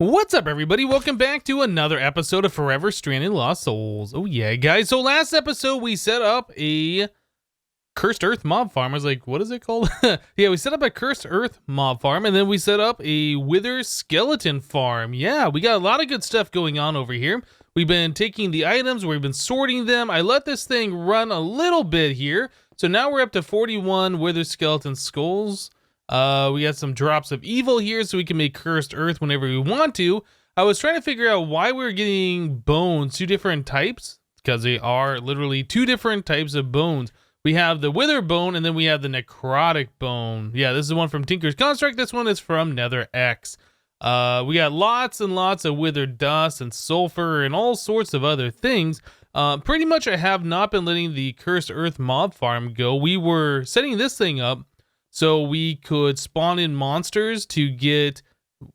What's up, everybody? Welcome back to another episode of Forever Stranded Lost Souls. Oh yeah, guys. So last episode we set up a Cursed Earth mob farm. I was like, what is it called? Yeah, we set up a Cursed Earth mob farm, and then we set up a Wither skeleton farm. Yeah, we got a lot of good stuff going on over here. We've been taking the items, we've been sorting them. I let this thing run a little bit here. So now we're up to 41 Wither skeleton skulls. We got some drops of evil here so we can make Cursed Earth whenever we want to. I was trying to figure out why we were getting bones, two different types, because they are literally two different types of bones. We have the Wither bone and then we have the Necrotic bone. Yeah, this is one from Tinker's Construct. This one is from Nether X. We got lots and lots of Wither dust and sulfur and all sorts of other things. Pretty much I have not been letting the Cursed Earth mob farm go. We were setting this thing up so we could spawn in monsters to get,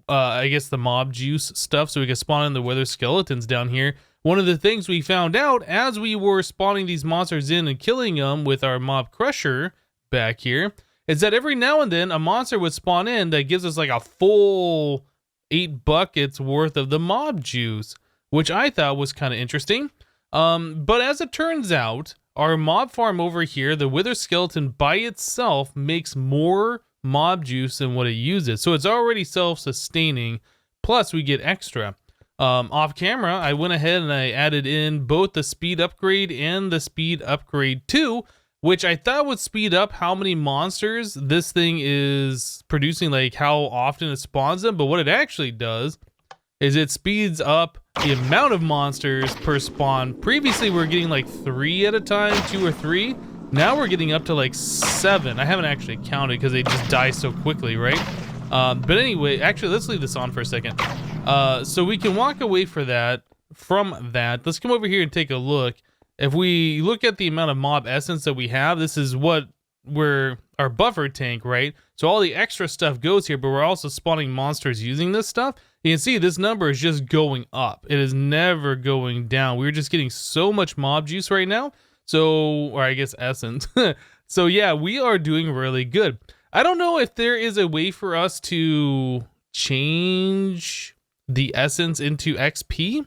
I guess, the mob juice stuff, so we could spawn in the Wither skeletons down here. One of the things we found out as we were spawning these monsters in and killing them with our mob crusher back here is that every now and then a monster would spawn in that gives us like a full 8 buckets worth of the mob juice, which I thought was kind of interesting. But as it turns out, our mob farm over here, the Wither skeleton by itself makes more mob juice than what it uses. So it's already self-sustaining, plus we get extra. Off camera, I went ahead and I added in both the speed upgrade and the speed upgrade 2, which I thought would speed up how many monsters this thing is producing, like how often it spawns them. But what it actually does is it speeds up the amount of monsters per spawn. Previously, we were getting like 3 at a time, 2 or 3. Now we're getting up to like 7. I haven't actually counted because they just die so quickly, right? But anyway, actually, let's leave this on for a second. So we can walk away from that. Let's come over here and take a look. If we look at the amount of mob essence that we have, this is what our buffer tank, right? So all the extra stuff goes here, but we're also spawning monsters using this stuff. You can see this number is just going up. It is never going down. We're just getting so much mob juice right now. So, or I guess essence. So yeah, we are doing really good. I don't know if there is a way for us to change the essence into XP.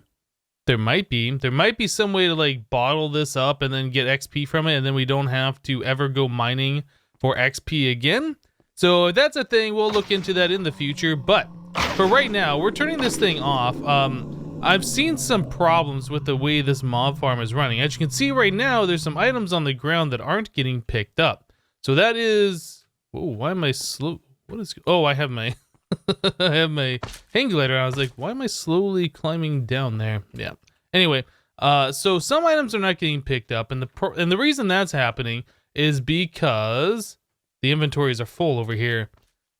There might be some way to like bottle this up and then get XP from it, and then we don't have to ever go mining for XP again. So if that's a thing, we'll look into that in the future. But for right now, we're turning this thing off. I've seen some problems with the way this mob farm is running. As you can see right now, there's some items on the ground that aren't getting picked up. So that is, oh, why am I slow? What is, oh, I have my I have my hang glider. I was like, why am I slowly climbing down there? Yeah. Anyway, so some items are not getting picked up, and the reason that's happening is because the inventories are full over here.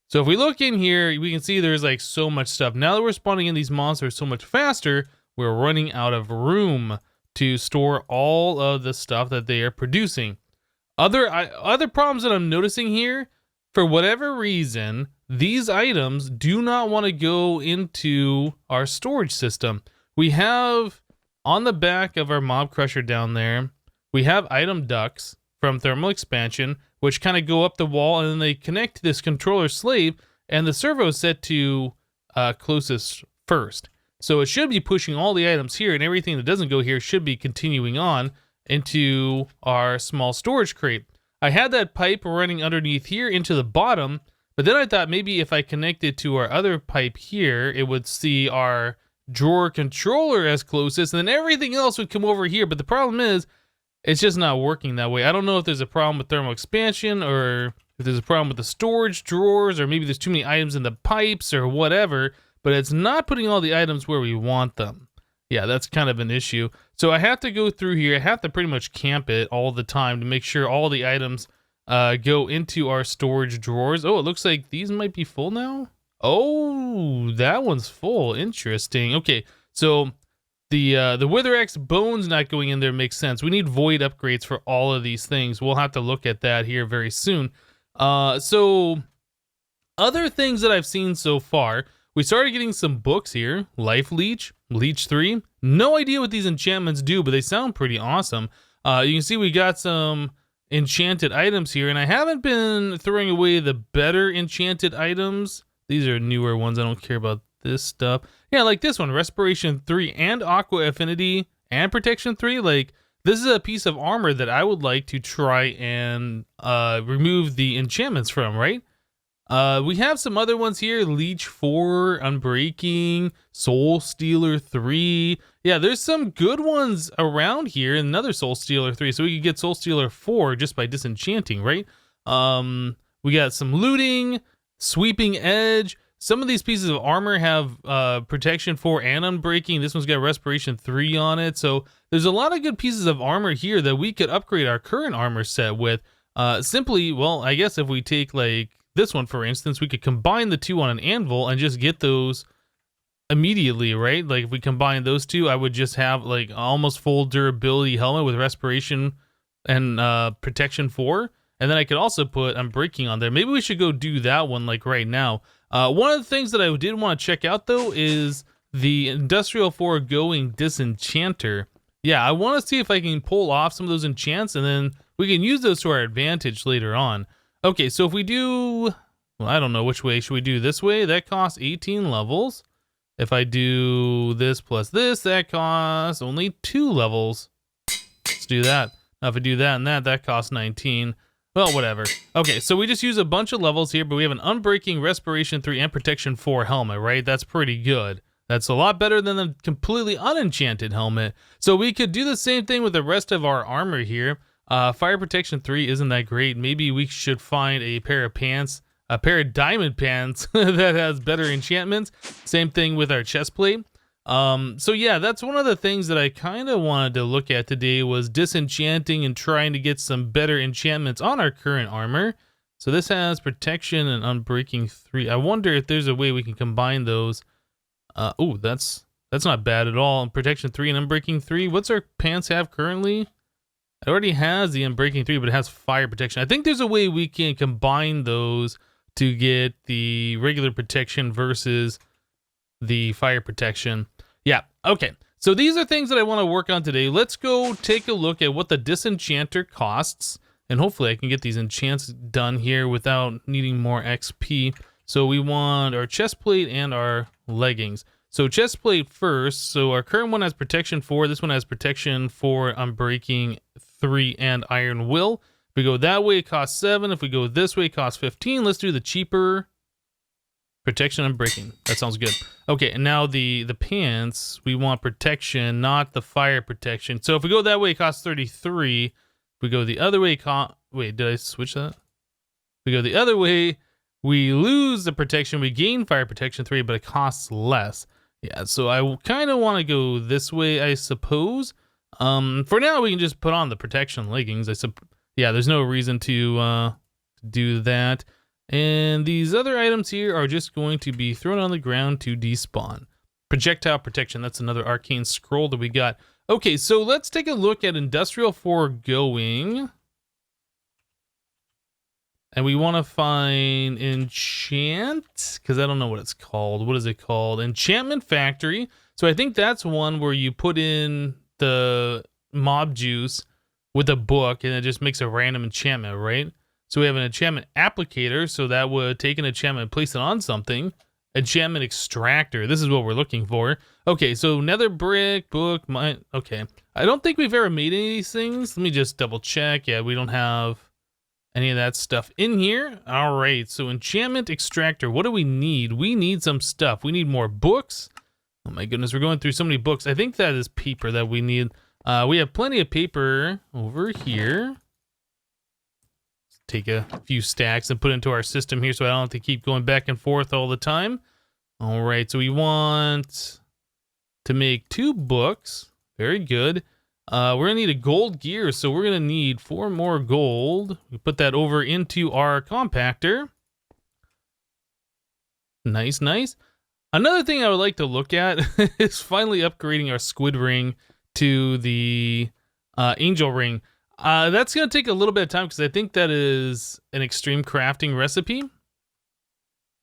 So if we look in here, we can see there's like so much stuff. Now that we're spawning in these monsters so much faster, we're running out of room to store all of the stuff that they are producing. Other problems that I'm noticing here, for whatever reason, these items do not want to go into our storage system. We have on the back of our mob crusher down there, we have item ducts from thermal expansion, which kind of go up the wall and then they connect to this controller slave, and the servo is set to closest first. So it should be pushing all the items here, and everything that doesn't go here should be continuing on into our small storage crate. I had that pipe running underneath here into the bottom, but then I thought maybe if I connected to our other pipe here, it would see our drawer controller as closest, and then everything else would come over here. But the problem is, it's just not working that way. I don't know if there's a problem with thermal expansion, or if there's a problem with the storage drawers, or maybe there's too many items in the pipes or whatever, but it's not putting all the items where we want them. Yeah, that's kind of an issue. So I have to go through here. I have to pretty much camp it all the time to make sure all the items go into our storage drawers. Oh, it looks like these might be full now. Oh, that one's full. Interesting. Okay, so the Wither X bones not going in there makes sense. We need void upgrades for all of these things. We'll have to look at that here very soon. So other things that I've seen so far, we started getting some books here. Life Leech, Leech 3. No idea what these enchantments do, but they sound pretty awesome. You can see we got some enchanted items here, and I haven't been throwing away the better enchanted items. These are newer ones. I don't care about this stuff. Yeah, like this one, Respiration 3 and Aqua Affinity and Protection 3. Like, this is a piece of armor that I would like to try and remove the enchantments from, right? We have some other ones here, Leech 4, Unbreaking, Soul Stealer 3. Yeah, there's some good ones around here. Another Soul Stealer 3, so we could get Soul Stealer 4 just by disenchanting, right? We got some looting, Sweeping Edge. Some of these pieces of armor have Protection 4 and Unbreaking. This one's got Respiration 3 on it. So there's a lot of good pieces of armor here that we could upgrade our current armor set with. Simply, well, I guess if we take like this one, for instance, we could combine the two on an anvil and just get those immediately, right? Like if we combine those two, I would just have like almost full durability helmet with Respiration and Protection 4. And then I could also put Unbreaking on there. Maybe we should go do that one like right now. One of the things that I did want to check out though is the Industrial Foregoing Disenchanter. Yeah, I want to see if I can pull off some of those enchants and then we can use those to our advantage later on. Okay, so if we do, well, I don't know which way. Should we do this way? That costs 18 levels. If I do this plus this, that costs only 2 levels. Let's do that. Now if I do that and that costs 19. Well, whatever. Okay, so we just use a bunch of levels here, but we have an Unbreaking, Respiration 3, and Protection 4 helmet, right? That's pretty good. That's a lot better than the completely unenchanted helmet. So we could do the same thing with the rest of our armor here. Fire Protection 3 isn't that great. Maybe we should find a pair of pants, a pair of diamond pants that has better enchantments. Same thing with our chest plate. So yeah, that's one of the things that I kind of wanted to look at today was disenchanting and trying to get some better enchantments on our current armor. So this has Protection and Unbreaking 3. I wonder if there's a way we can combine those. Oh, that's not bad at all. Protection 3 and Unbreaking 3. What's our pants have currently? It already has the Unbreaking 3, but it has Fire Protection. I think there's a way we can combine those to get the regular protection versus the fire protection. Yeah, okay. So these are things that I want to work on today. Let's go take a look at what the Disenchanter costs, and hopefully I can get these enchants done here without needing more XP. So we want our chest plate and our leggings. So chest plate first. So our current one has Protection 4. This one has Protection 4, Unbreaking 3, and Iron Will. If we go that way, it costs 7. If we go this way, it costs 15. Let's do the cheaper Protection, Unbreaking. That sounds good. Okay, and now the pants, we want Protection, not the Fire Protection. So if we go that way, it costs 33. If we go the other way, wait, did I switch that? If we go the other way, we lose the Protection. We gain Fire Protection 3, but it costs less. Yeah, so I kind of want to go this way, I suppose. For now, we can just put on the Protection leggings. Yeah, there's no reason to do that. And these other items here are just going to be thrown on the ground to despawn. Projectile Protection, that's another arcane scroll that we got. Okay, so let's take a look at Industrial Foregoing. And we want to find Enchant, because I don't know what it's called. What is it called? Enchantment Factory. So I think that's one where you put in the mob juice with a book, and it just makes a random enchantment, right? So we have an enchantment applicator, so that would take an enchantment and place it on something. Enchantment extractor, this is what we're looking for. Okay, so nether brick, book, mine. Okay, I don't think we've ever made any of these things. Let me just double check. Yeah, we don't have any of that stuff in here. All right, so enchantment extractor, what do we need? We need some stuff. We need more books. Oh my goodness, we're going through so many books. I think that is paper that we need. We have plenty of paper over here. Let's take a few stacks and put into our system here so I don't have to keep going back and forth all the time. All right, so we want to make 2 books. Very good. We're gonna need a gold gear, so we're gonna need 4 more gold. We put that over into our compactor. Nice, nice. Another thing I would like to look at is finally upgrading our squid ring to the angel ring. That's gonna take a little bit of time because I think that is an extreme crafting recipe.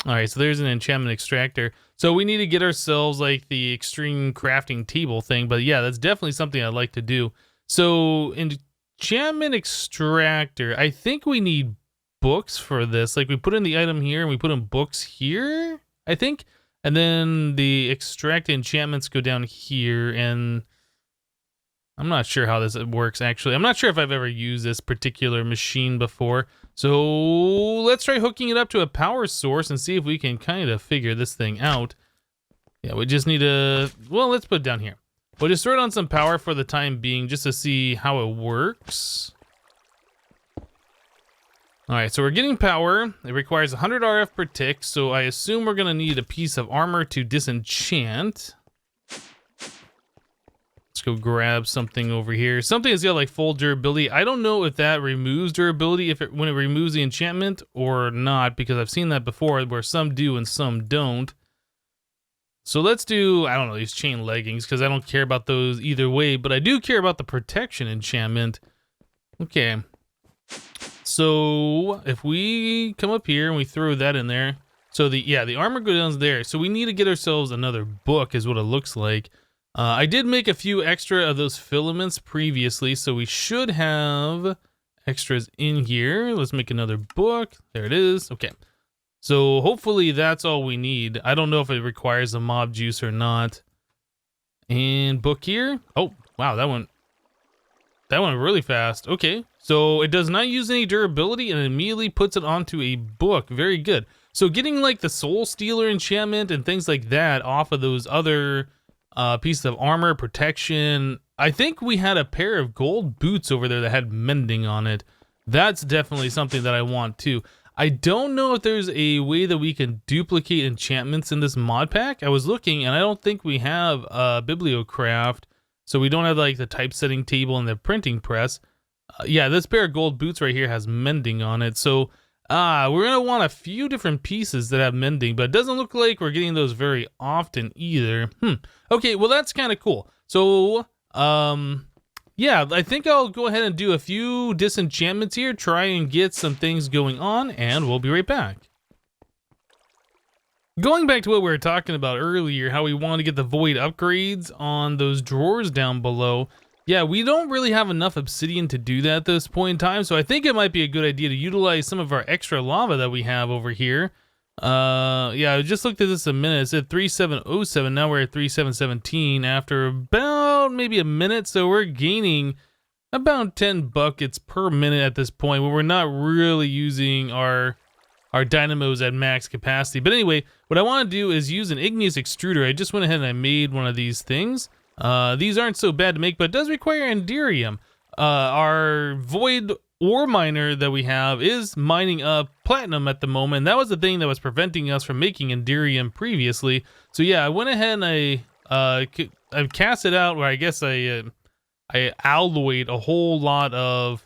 All right, so there's an enchantment extractor. So we need to get ourselves like the extreme crafting table thing, but yeah, that's definitely something I'd like to do. So enchantment extractor, I think we need books for this. Like we put in the item here and we put in books here, I think. And then the extract enchantments go down here, and I'm not sure how this works, actually. I'm not sure if I've ever used this particular machine before. So let's try hooking it up to a power source and see if we can kind of figure this thing out. Yeah, we just need to, well, let's put it down here. We'll just throw it on some power for the time being just to see how it works. All right, so we're getting power. It requires 100 RF per tick, so I assume we're gonna need a piece of armor to disenchant. Let's go grab something over here. Something that's got like full durability. I don't know if that removes durability when it removes the enchantment or not, because I've seen that before where some do and some don't. So let's do, I don't know, these chain leggings, because I don't care about those either way, but I do care about the protection enchantment. Okay. So if we come up here and we throw that in there, so the armor goes down there. So we need to get ourselves another book is what it looks like. I did make a few extra of those filaments previously, so we should have extras in here. Let's make another book. There it is. Okay. So hopefully that's all we need. I don't know if it requires a mob juice or not. And book here. Oh, wow, that went really fast. Okay. So it does not use any durability and immediately puts it onto a book. Very good. So getting like the Soul Stealer enchantment and things like that off of those other pieces of armor, protection. I think we had a pair of gold boots over there that had mending on it. That's definitely something that I want too. I don't know if there's a way that we can duplicate enchantments in this mod pack. I was looking and I don't think we have a bibliocraft. So we don't have like the typesetting table and the printing press. Yeah, this pair of gold boots right here has mending on it. So we're going to want a few different pieces that have mending, but it doesn't look like we're getting those very often either. Okay, well that's kind of cool. So, yeah, I think I'll go ahead and do a few disenchantments here, try and get some things going on, and we'll be right back. Going back to what we were talking about earlier, how we want to get the void upgrades on those drawers down below. Yeah, we don't really have enough obsidian to do that at this point in time, so I think it might be a good idea to utilize some of our extra lava that we have over here. Yeah, I just looked at this a minute. It said 3707, now we're at 3717 after about maybe a minute, so we're gaining about 10 buckets per minute at this point, where we're not really using our dynamos at max capacity. But anyway, what I want to do is use an igneous extruder. I just went ahead and I made one of these things. These aren't so bad to make, but it does require enderium. Our void ore miner that we have is mining up platinum at the moment. That was the thing that was preventing us from making enderium previously. So yeah, I went ahead and I cast it out, where I guess I alloyed a whole lot of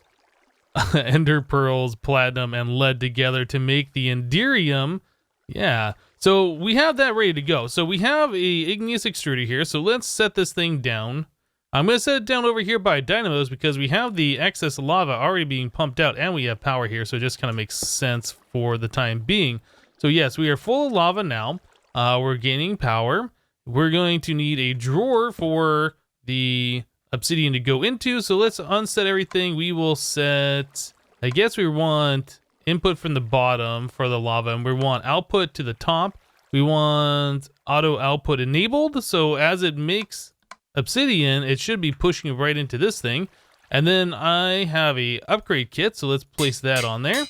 ender pearls, platinum, and lead together to make the enderium. Yeah. So we have that ready to go. So we have a igneous extruder here. So let's set this thing down. I'm going to set it down over here by dynamos because we have the excess lava already being pumped out and we have power here. So it just kind of makes sense for the time being. So yes, we are full of lava now. We're gaining power. We're going to need a drawer for the obsidian to go into. So let's unset everything. We will set, I guess we want input from the bottom for the lava, and we want output to the top. We want auto output enabled. So as it makes obsidian, it should be pushing it right into this thing. And then I have a upgrade kit, so let's place that on there.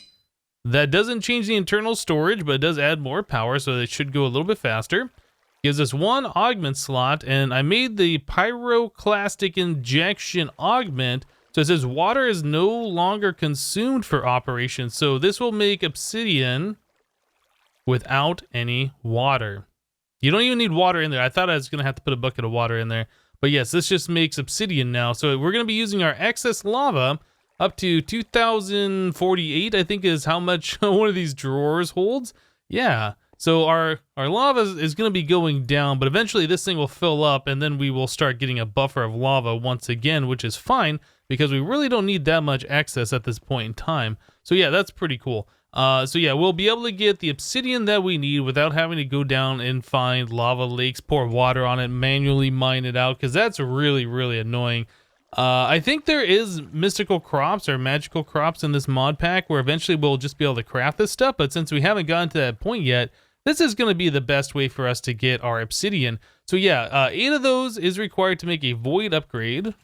That doesn't change the internal storage, but it does add more power, so it should go a little bit faster. Gives us one augment slot, and I made the pyroclastic injection augment, so it says water is no longer consumed for operation. So this will make obsidian without any water. You don't even need water in there. I thought I was gonna have to put a bucket of water in there. But yes, this just makes obsidian now. So we're going to be using our excess lava up to 2048, I think is how much one of these drawers holds. Yeah. So our lava is going to be going down, but eventually this thing will fill up and then we will start getting a buffer of lava once again, which is fine because we really don't need that much excess at this point in time. So yeah, that's pretty cool. So yeah, we'll be able to get the obsidian that we need without having to go down and find lava lakes, pour water on it, manually mine it out, because that's really, really annoying. I think there is mystical crops or magical crops in this mod pack where eventually we'll just be able to craft this stuff, but since we haven't gotten to that point yet, this is going to be the best way for us to get our obsidian. So yeah, 8 of those is required to make a void upgrade.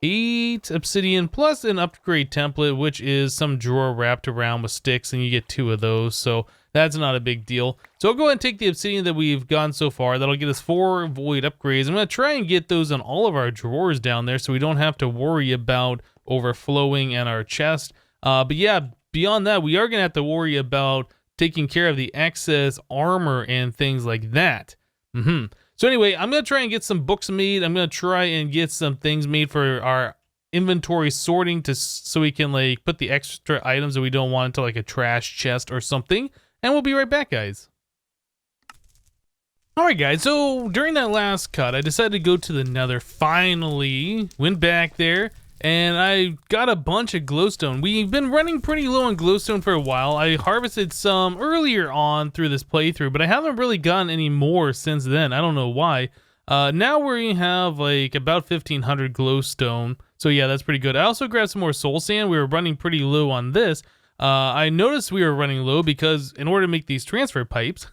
8 obsidian plus an upgrade template, which is some drawer wrapped around with sticks, and you get 2 of those, so that's not a big deal. So I'll go ahead and take the obsidian that we've gotten so far. That'll get us 4 void upgrades. I'm going to try and get those on all of our drawers down there so we don't have to worry about overflowing in our chest. But yeah, beyond that, we are going to have to worry about taking care of the excess armor and things like that. So anyway, I'm going to try and get some books made. I'm going to try and get some things made for our inventory sorting so we can like put the extra items that we don't want into like a trash chest or something. And we'll be right back, guys. Alright guys, so during that last cut, I decided to go to the Nether. Finally, went back there, and I got a bunch of glowstone. We've been running pretty low on glowstone for a while. I harvested some earlier on through this playthrough, but I haven't really gotten any more since then. I don't know why. Now we have like about 1,500 glowstone, so yeah, that's pretty good. I also grabbed some more soul sand. We were running pretty low on this. I noticed we were running low because in order to make these transfer pipes,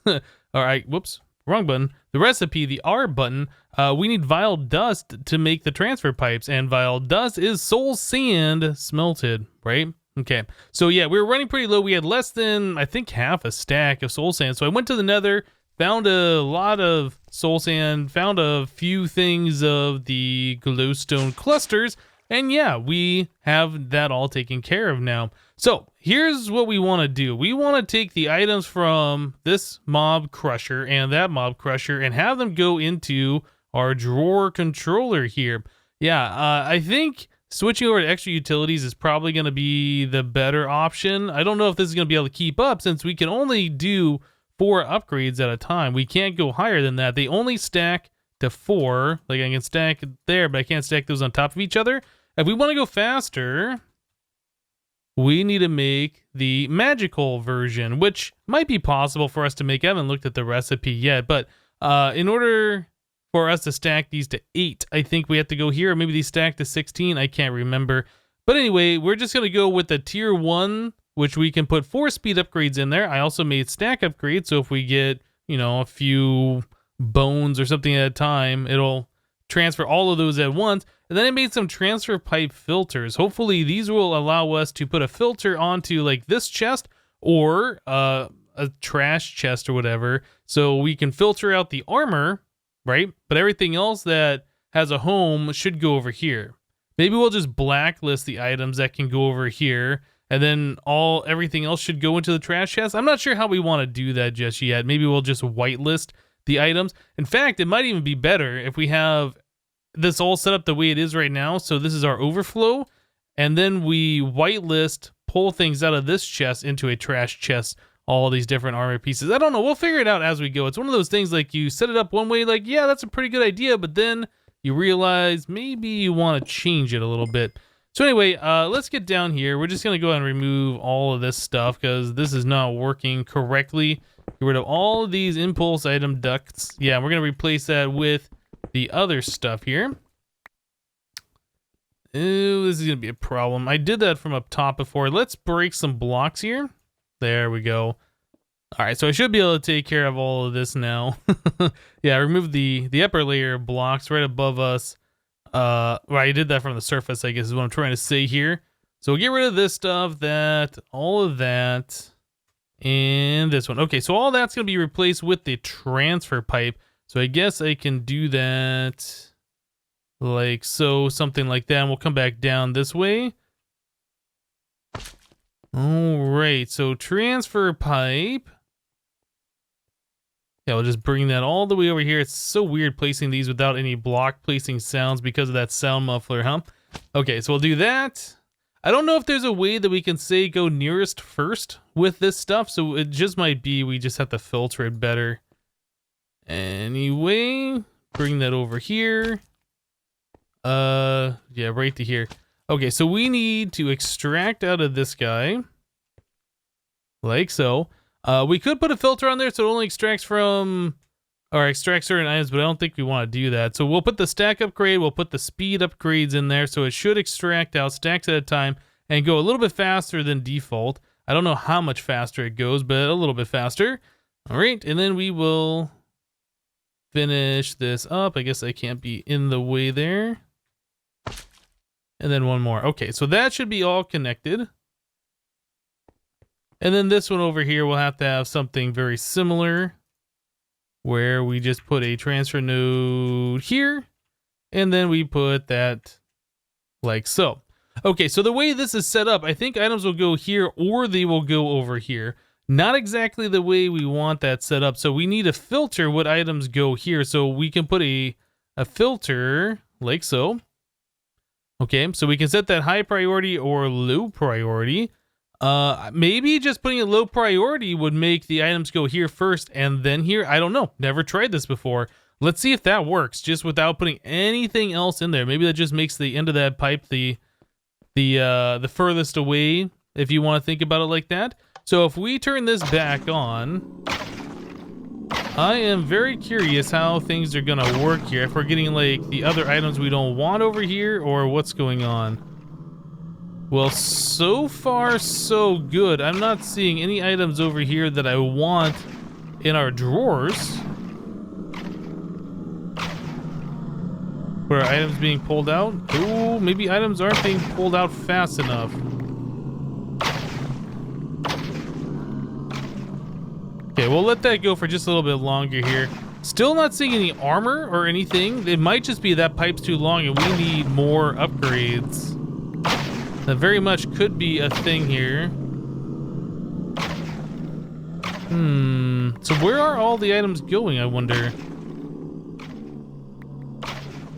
alright, whoops. Wrong button. The recipe, the R button, we need vile dust to make the transfer pipes, and vile dust is soul sand smelted, right? Okay, so yeah, we were running pretty low. We had less than, I think, half a stack of soul sand. So I went to the Nether, found a lot of soul sand, found a few things of the glowstone clusters, and yeah, we have that all taken care of now. So here's what we want to do. We want to take the items from this mob crusher and that mob crusher and have them go into our drawer controller here. Yeah, I think switching over to extra utilities is probably going to be the better option. I don't know if this is going to be able to keep up since we can only do 4 upgrades at a time. We can't go higher than that. They only stack to 4. Like I can stack there, but I can't stack those on top of each other. If we want to go faster, we need to make the magical version, which might be possible for us to make. I haven't looked at the recipe yet, but in order for us to stack these to 8, I think we have to go here, or maybe these stack to 16. I can't remember. But anyway, we're just going to go with the tier 1, which we can put 4 speed upgrades in there. I also made stack upgrades, so if we get, you know, a few bones or something at a time, it'll transfer all of those at once. And then I made some transfer pipe filters. Hopefully these will allow us to put a filter onto like this chest or a trash chest or whatever, so we can filter out the armor, right? But everything else that has a home should go over here. Maybe we'll just blacklist the items that can go over here, and then everything else should go into the trash chest. I'm not sure how we want to do that just yet. Maybe we'll just whitelist the items. In fact, it might even be better if we have this all set up the way it is right now. So this is our overflow, and then we whitelist, pull things out of this chest into a trash chest, all these different armor pieces. I don't know, we'll figure it out as we go. It's one of those things like you set it up one way, like, yeah, that's a pretty good idea, but then you realize maybe you want to change it a little bit. So anyway, let's get down here. We're just going to go ahead and remove all of this stuff because this is not working correctly. Get rid of all of these impulse item ducts. Yeah, we're going to replace that with the other stuff here. Ooh, this is going to be a problem. I did that from up top before. Let's break some blocks here. There we go. All right, so I should be able to take care of all of this now. Yeah, remove the upper layer of blocks right above us. Well, I did that from the surface, I guess is what I'm trying to say here. So we'll get rid of this stuff, all of that, and this one. Okay, so all that's going to be replaced with the transfer pipe. So I guess I can do that like so, something like that, and we'll come back down this way. All right, so transfer pipe. Yeah, we'll just bring that all the way over here. It's so weird placing these without any block placing sounds because of that sound muffler, huh? Okay, so we'll do that. I don't know if there's a way that we can say go nearest first with this stuff, so it just might be we just have to filter it better. Anyway, bring that over here. Yeah, right to here. Okay, so we need to extract out of this guy. Like so. We could put a filter on there so it only extracts from, or extracts certain items, but I don't think we want to do that. So we'll put the stack upgrade, we'll put the speed upgrades in there, so it should extract out stacks at a time and go a little bit faster than default. I don't know how much faster it goes, but a little bit faster. All right, and then we will finish this up. I guess I can't be in the way there. And then one more. Okay, so that should be all connected. And then this one over here will have to have something very similar, where we just put a transfer node here, and then we put that like so. Okay, so the way this is set up, I think items will go here or they will go over here. Not exactly the way we want that set up. So we need to filter what items go here. So we can put a filter like so. Okay, so we can set that high priority or low priority. Maybe just putting it low priority would make the items go here first and then here. I don't know. Never tried this before. Let's see if that works just without putting anything else in there. Maybe that just makes the end of that pipe the furthest away, if you want to think about it like that. So if we turn this back on, I am very curious how things are gonna work here. If we're getting like the other items we don't want over here, or what's going on. Well, so far so good. I'm not seeing any items over here that I want in our drawers. Where are items being pulled out? Ooh, maybe items aren't being pulled out fast enough. Okay, we'll let that go for just a little bit longer here. Still not seeing any armor or anything. It might just be that pipe's too long and we need more upgrades. That very much could be a thing here. So where are all the items going, I wonder?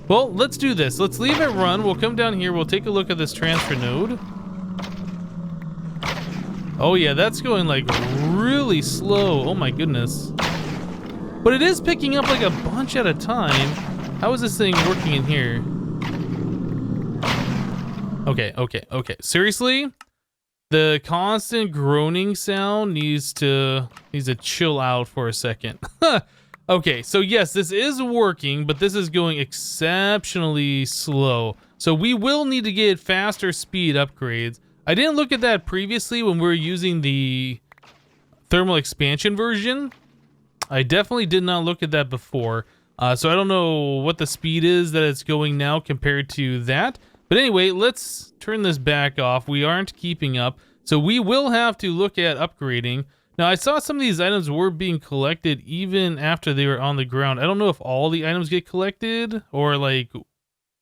Well, let's do this. Let's leave it run. We'll come down here. We'll take a look at this transfer node. Oh yeah, that's going like really slow. Oh my goodness. But it is picking up like a bunch at a time. How is this thing working in here? Okay. Seriously? The constant groaning sound needs to chill out for a second. Okay, so yes, this is working, but this is going exceptionally slow. So we will need to get faster speed upgrades. I didn't look at that previously when we were using the thermal expansion version. I definitely did not look at that before. So I don't know what the speed is that it's going now compared to that. But anyway, let's turn this back off. We aren't keeping up. So we will have to look at upgrading. Now, I saw some of these items were being collected even after they were on the ground. I don't know if all the items get collected or like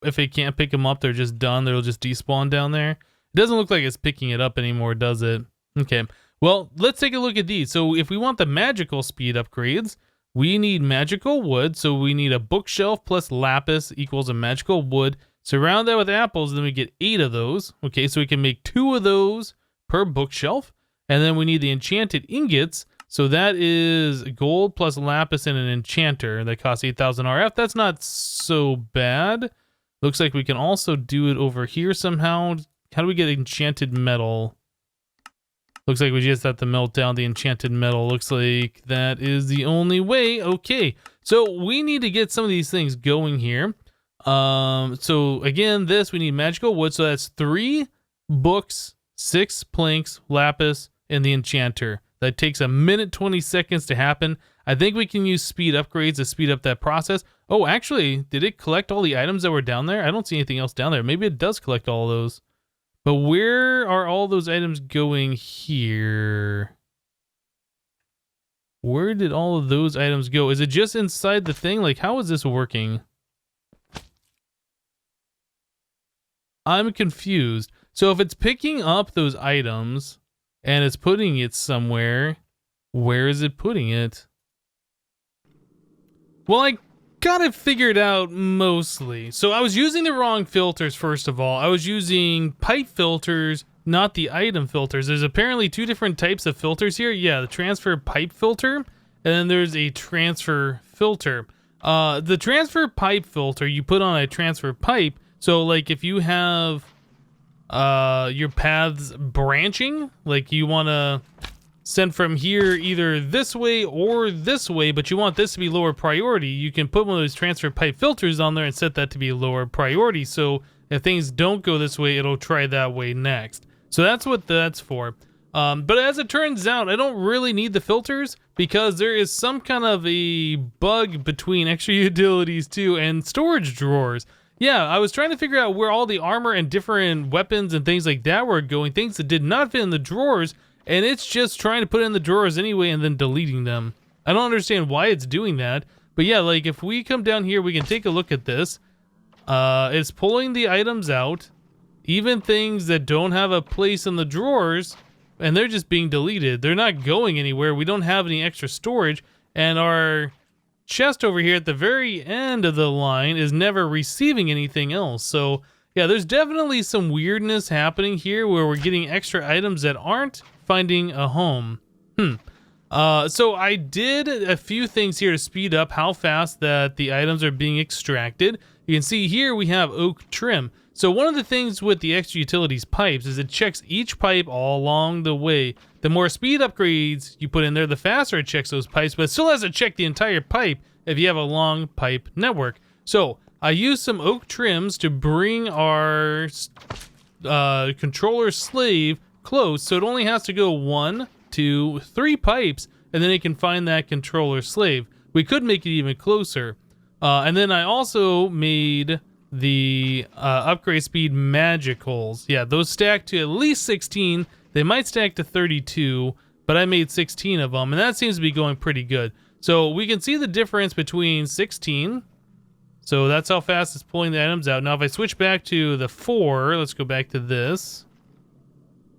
if they can't pick them up, they're just done. They'll just despawn down there. It doesn't look like it's picking it up anymore, does it? Okay, well, let's take a look at these. So if we want the magical speed upgrades, we need magical wood. So we need a bookshelf plus lapis equals a magical wood. Surround that with apples, then we get 8 of those. Okay, so we can make 2 of those per bookshelf. And then we need the enchanted ingots. So that is gold plus lapis and an enchanter that costs 8,000 RF. That's not so bad. Looks like we can also do it over here somehow. How do we get enchanted metal? Looks like we just have to melt down the enchanted metal. Looks like that is the only way. Okay, so we need to get some of these things going here. So again, we need magical wood. So that's 3 books, 6 planks, lapis, and the enchanter. That takes 1 minute 20 seconds to happen. I think we can use speed upgrades to speed up that process. Oh, actually, did it collect all the items that were down there? I don't see anything else down there. Maybe it does collect all of those. But where are all those items going here? Where did all of those items go? Is it just inside the thing? Like, how is this working? I'm confused. So if it's picking up those items and it's putting it somewhere, where is it putting it? Well, I got it figured out mostly. So I was using the wrong filters, first of all. I was using pipe filters, not the item filters. There's apparently 2 different types of filters here. Yeah, the transfer pipe filter, and then there's a transfer filter. The transfer pipe filter, you put on a transfer pipe. So like if you have your paths branching, like you want to send from here either this way or this way, but you want this to be lower priority, you can put one of those transfer pipe filters on there and set that to be lower priority. So if things don't go this way, it'll try that way next. So that's what that's for. But as it turns out, I don't really need the filters because there is some kind of a bug between extra utilities too and storage drawers. Yeah, I was trying to figure out where all the armor and different weapons and things like that were going, things that did not fit in the drawers, and it's just trying to put it in the drawers anyway and then deleting them. I don't understand why it's doing that, but yeah, like if we come down here, we can take a look at this. It's pulling the items out, even things that don't have a place in the drawers, and they're just being deleted. They're not going anywhere. We don't have any extra storage, and our chest over here at the very end of the line is never receiving anything else. So yeah, there's definitely some weirdness happening here where we're getting extra items that aren't finding a home. So I did a few things here to speed up how fast that the items are being extracted. You can see here we have oak trim. So one of the things with the extra utilities pipes is it checks each pipe all along the way. The more speed upgrades you put in there, the faster it checks those pipes, but it still has to check the entire pipe if you have a long pipe network. So I used some oak trims to bring our controller slave close, so it only has to go 1, 2, 3 pipes, and then it can find that controller slave. We could make it even closer. And then I also made the upgrade speed magic holes. Yeah, those stack to at least 16. They might stack to 32, but I made 16 of them, and that seems to be going pretty good. So we can see the difference between 16. So that's how fast it's pulling the items out. Now if I switch back to the 4, let's go back to this.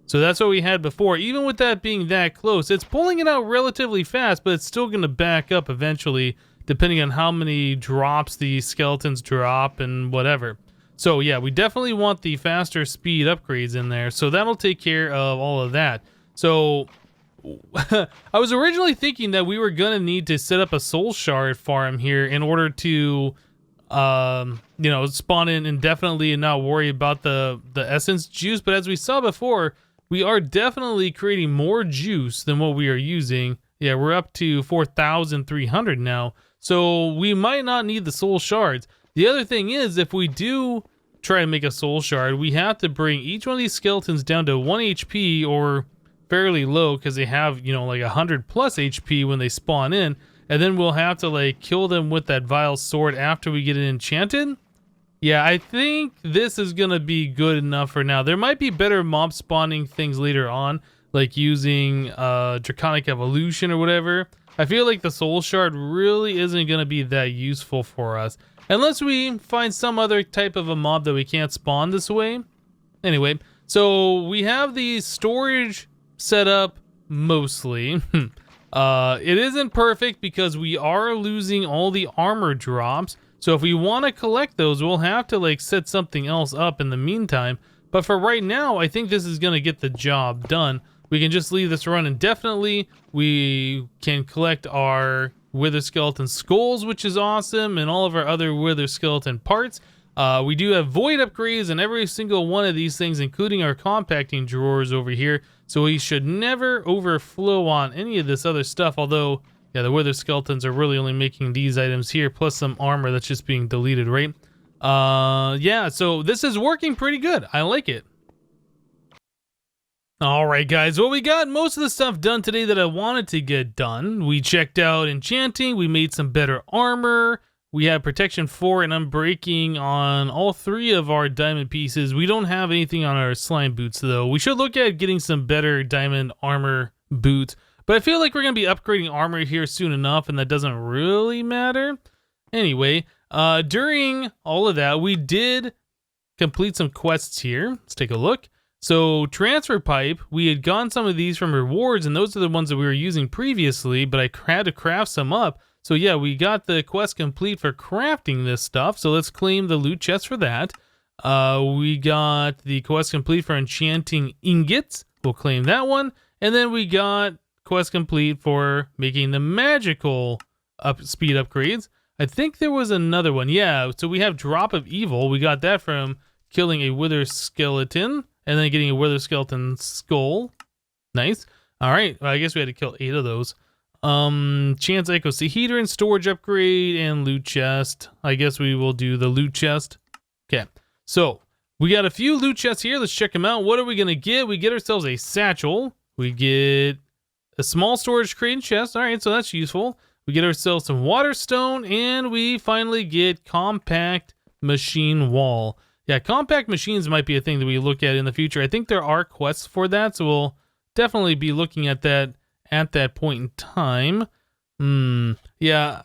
So that's what we had before. Even with that being that close, it's pulling it out relatively fast, but it's still going to back up eventually, depending on how many drops the skeletons drop and whatever. So yeah, we definitely want the faster speed upgrades in there. So that'll take care of all of that. So I was originally thinking that we were going to need to set up a soul shard farm here in order to, you know, spawn in indefinitely and not worry about the essence juice. But as we saw before, we are definitely creating more juice than what we are using. Yeah, we're up to 4,300 now. So we might not need the soul shards. The other thing is, if we do try to make a soul shard, we have to bring each one of these skeletons down to 1 HP or fairly low, because they have, you know, like 100 plus HP when they spawn in. And then we'll have to like kill them with that vile sword after we get it enchanted. Yeah, I think this is going to be good enough for now. There might be better mob spawning things later on, like using Draconic Evolution or whatever. I feel like the soul shard really isn't going to be that useful for us, unless we find some other type of a mob that we can't spawn this way. Anyway, so we have the storage set up mostly. It isn't perfect because we are losing all the armor drops. So if we want to collect those, we'll have to like set something else up in the meantime. But for right now, I think this is going to get the job done. We can just leave this run indefinitely. We can collect our wither skeleton skulls, which is awesome, and all of our other wither skeleton parts. We do have void upgrades in every single one of these things, including our compacting drawers over here. So we should never overflow on any of this other stuff, although, yeah, the wither skeletons are really only making these items here, plus some armor that's just being deleted, right? Yeah, so this is working pretty good. I like it. Alright guys, well, we got most of the stuff done today that I wanted to get done. We checked out enchanting, we made some better armor, we have protection 4 and unbreaking on all 3 of our diamond pieces. We don't have anything on our slime boots though. We should look at getting some better diamond armor boots, but I feel like we're going to be upgrading armor here soon enough, and that doesn't really matter. Anyway, during all of that, we did complete some quests here. Let's take a look. So transfer pipe, we had gotten some of these from rewards, and those are the ones that we were using previously, but I had to craft some up. So yeah, we got the quest complete for crafting this stuff. So let's claim the loot chest for that. We got the quest complete for enchanting ingots. We'll claim that one. And then we got quest complete for making the magical speed upgrades. I think there was another one. Yeah, so we have drop of evil. We got that from killing a wither skeleton and then getting a wither skeleton skull. Nice. All right, well, I guess we had to kill 8 of those. Chance icosahedron, storage upgrade, and loot chest. I guess we will do the loot chest. Okay, so we got a few loot chests here. Let's check them out. What are we gonna get? We get ourselves a satchel. We get a small storage crate and chest. All right, so that's useful. We get ourselves some water stone, and we finally get compact machine wall. Yeah, compact machines might be a thing that we look at in the future. I think there are quests for that, so we'll definitely be looking at that point in time. Yeah,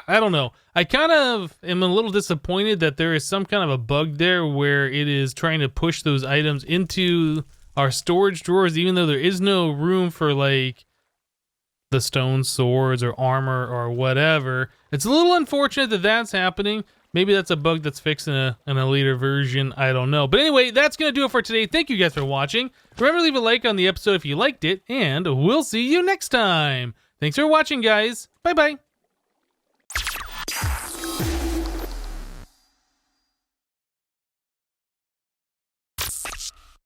I don't know. I kind of am a little disappointed that there is some kind of a bug there where it is trying to push those items into our storage drawers, even though there is no room for like the stone swords or armor or whatever. It's a little unfortunate that that's happening. Maybe that's a bug that's fixed in a later version. I don't know. But anyway, that's going to do it for today. Thank you guys for watching. Remember to leave a like on the episode if you liked it, and we'll see you next time. Thanks for watching, guys. Bye-bye.